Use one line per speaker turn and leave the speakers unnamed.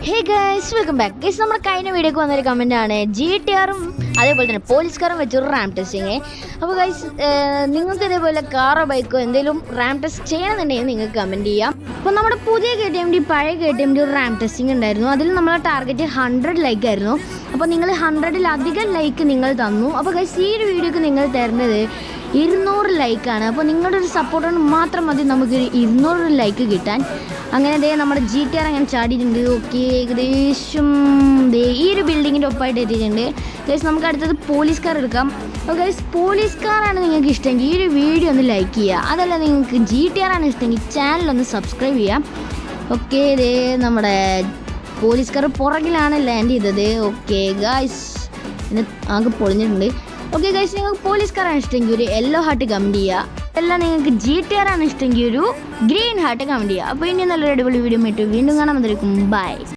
Hey guys welcome back guys. നമ്മുടെ കഴിഞ്ഞ വീഡിയോക്ക് വന്നൊരു കമൻ്റ് ആണ് GTRും അതേപോലെ തന്നെ പോലീസ് കാറും വെച്ചൊരു റാം ടെസ്റ്റിങ്. അപ്പോൾ ഗൈസ് നിങ്ങൾക്ക് ഇതേപോലെ കാറോ ബൈക്കോ എന്തെങ്കിലും റാം ടെസ്റ്റ് ചെയ്യണമെന്നുണ്ടെങ്കിൽ നിങ്ങൾക്ക് കമൻറ്റ് ചെയ്യാം. അപ്പോൾ നമ്മുടെ പുതിയ KTM പഴയ KTM ഒരു റാം ടെസ്റ്റിംഗ് ഉണ്ടായിരുന്നു. അതിൽ നമ്മളെ ടാർഗറ്റ് 100 ലൈക്ക് ആയിരുന്നു. അപ്പോൾ നിങ്ങൾ 100-ലധികം ലൈക്ക് നിങ്ങൾ തന്നു. അപ്പോൾ ഗൈസ് ഈ ഒരു വീഡിയോക്ക് നിങ്ങൾ തരുന്നത് 200 ലൈക്കാണ്. അപ്പോൾ നിങ്ങളുടെ ഒരു സപ്പോർട്ട് മാത്രം മതി നമുക്കൊരു 200 ലൈക്ക് കിട്ടാൻ. അങ്ങനെ നമ്മുടെ GTR അങ്ങനെ ചാടിയിട്ടുണ്ട്. ഓക്കെ, ഏകദേശം ഈ ഒരു ബിൽഡിങ്ങിൻ്റെ ഒപ്പമായിട്ട് എത്തിയിട്ടുണ്ട്. ഗൈസ് നമുക്ക് അടുത്തത് പോലീസ് കാർ എടുക്കാം. അപ്പോൾ ഗൈസ് പോലീസ് കാറാണ് നിങ്ങൾക്ക് ഇഷ്ടമെങ്കിൽ ഈ ഒരു വീഡിയോ ഒന്ന് ലൈക്ക് ചെയ്യുക. അതല്ല നിങ്ങൾക്ക് GTR ആണ് ഇഷ്ടമെങ്കിൽ ചാനലൊന്ന് സബ്സ്ക്രൈബ് ചെയ്യാം. ഓക്കെ, നമ്മുടെ പോലീസ് കാർ പുറകിലാണ് ലാൻഡ് ചെയ്തത്. ഓക്കെ ഗൈസ്, പിന്നെ ആകെ പൊളിഞ്ഞിട്ടുണ്ട്. ഓക്കെ ഗൈസ്, നിങ്ങൾക്ക് പോലീസ് കാറാണ് ഇഷ്ടമെങ്കിൽ ഒരു യെല്ലോ ഹാർട്ട് കമൻറ്റ് ചെയ്യുക. എല്ലാം നിങ്ങൾക്ക് GTR ആണ് ഇഷ്ടമെങ്കിൽ ഒരു ഗ്രീൻ ഹാർട്ട് കമൻറ്റ് ചെയ്യുക. അപ്പോൾ ഇനി നല്ലൊരു അടിപൊളി വീഡിയോ ആയിട്ട് വീണ്ടും കാണാൻ വന്നിരിക്കും. ബൈ.